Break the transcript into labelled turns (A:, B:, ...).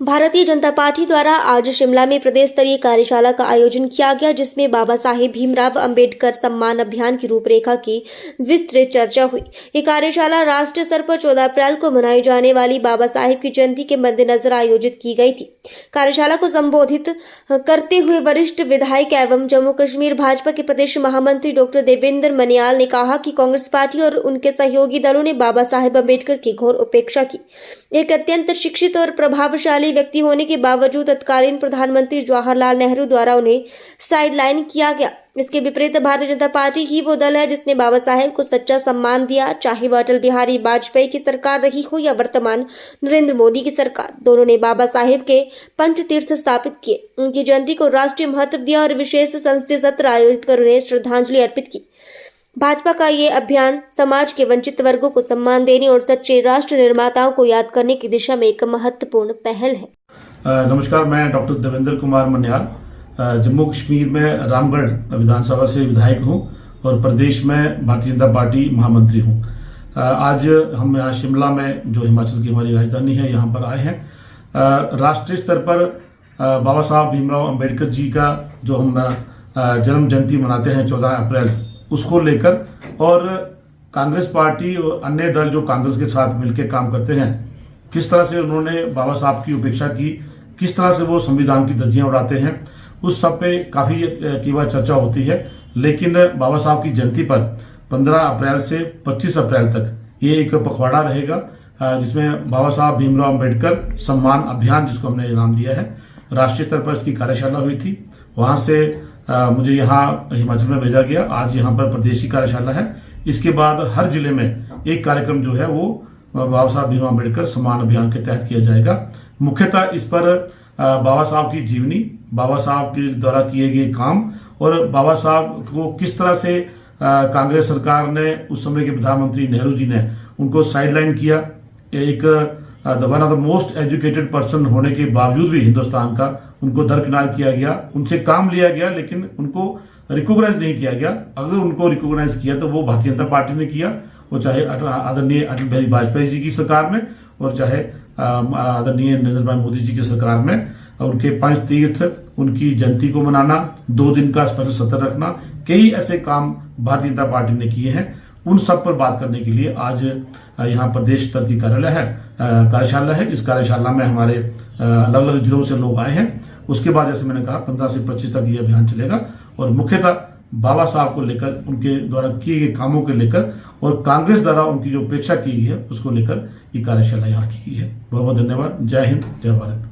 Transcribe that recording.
A: Bharatiya Janata party द्वारा आज शिमला में प्रदेश स्तरीय कार्यशाला का आयोजन किया गया, जिसमें बाबा साहेब भीमराव अंबेडकर सम्मान अभियान की रूपरेखा की विस्तृत चर्चा हुई। ये कार्यशाला राष्ट्रीय स्तर पर 14 अप्रैल को मनाई जाने वाली बाबा साहेब की जयंती के मद्देनजर आयोजित की गई थी। कार्यशाला को संबोधित करते हुए वरिष्ठ विधायक एवं जम्मू कश्मीर भाजपा के प्रदेश महामंत्री डॉक्टर देवेंद्र मनियाल ने कहा कि कांग्रेस पार्टी और उनके सहयोगी दलों ने बाबा साहेब अंबेडकर की घोर उपेक्षा की। एक अत्यंत शिक्षित और प्रभावशाली व्यक्ति होने के बावजूद तत्कालीन प्रधानमंत्री जवाहरलाल नेहरू द्वारा उन्हें साइडलाइन किया गया। इसके विपरीत भारतीय जनता पार्टी ही वो दल है जिसने बाबा साहेब को सच्चा सम्मान दिया, चाहे वह अटल बिहारी वाजपेयी की सरकार रही हो या वर्तमान नरेंद्र मोदी की सरकार। दोनों ने बाबा साहेब के पंच तीर्थ स्थापित किए, उनकी जयंती को राष्ट्रीय महत्व दिया और विशेष संसदीय सत्र आयोजित कर उन्हें श्रद्धांजलि अर्पित की। भाजपा का ये अभियान समाज के वंचित वर्गों को सम्मान देने और सच्चे राष्ट्र निर्माताओं को याद करने की दिशा में एक महत्वपूर्ण पहल है।
B: नमस्कार, मैं डॉक्टर देवेंद्र कुमार मनियाल जम्मू कश्मीर में रामगढ़ विधानसभा से विधायक हूं और प्रदेश में भारतीय जनता पार्टी महामंत्री हूं। आज हम यहाँ शिमला में, जो हिमाचल की हमारी राजधानी है, यहाँ पर आए हैं। राष्ट्रीय स्तर पर बाबा साहब भीमराव अंबेडकर जी का जो हम जन्म जयंती मनाते हैं 14 अप्रैल, उसको लेकर, और कांग्रेस पार्टी और अन्य दल जो कांग्रेस के साथ मिलकर काम करते हैं, किस तरह से उन्होंने बाबा साहब की उपेक्षा की, किस तरह से वो संविधान की धज्जियां उड़ाते हैं, उस सब पे काफ़ी की बार चर्चा होती है। लेकिन बाबा साहब की जयंती पर 15 अप्रैल से 25 अप्रैल तक ये एक पखवाड़ा रहेगा, जिसमें बाबा साहब भीमराव अंबेडकर सम्मान अभियान, जिसको हमने नाम दिया है, राष्ट्रीय स्तर पर इसकी कार्यशाला हुई थी। वहाँ से मुझे यहाँ हिमाचल में भेजा गया। आज यहाँ पर प्रदेश की कार्यशाला है। इसके बाद हर जिले में एक कार्यक्रम जो है वो बाबा साहब भीमराव अंबेडकर सम्मान अभियान के तहत किया जाएगा। मुख्यतः इस पर बाबा साहब की जीवनी, बाबा साहब के द्वारा किए गए काम और बाबा साहब को किस तरह से कांग्रेस सरकार ने, उस समय के प्रधानमंत्री नेहरू जी ने उनको साइडलाइन किया। एक one of the most educated person होने के बावजूद भी हिंदुस्तान का उनको दरकिनार किया गया, उनसे काम लिया गया, लेकिन उनको रिकॉग्नाइज नहीं किया गया। अगर उनको रिकॉग्नाइज किया तो वो भारतीय जनता पार्टी ने किया, वो चाहे आदरणीय अटल बिहारी वाजपेयी जी की सरकार में और चाहे आदरणीय नरेंद्र भाई मोदी जी की सरकार में। उनके पंच तीर्थ, उनकी जयंती को मनाना, 2 दिन का स्पेशल सत्र रखना, कई ऐसे काम भारतीय जनता पार्टी ने किए हैं। उन सब पर बात करने के लिए आज यहाँ प्रदेश स्तर की कार्यशाला है। इस कार्यशाला में हमारे अलग अलग जिलों से लोग आए हैं। उसके बाद, जैसे मैंने कहा, 15 से 25 तक ये अभियान चलेगा और मुख्यतः बाबा साहब को लेकर, उनके द्वारा किए गए कामों को लेकर और कांग्रेस द्वारा उनकी जो उपेक्षा की गई है उसको लेकर ये कार्यशाला यहाँ की गई है। बहुत बहुत धन्यवाद। जय हिंद, जय भारत।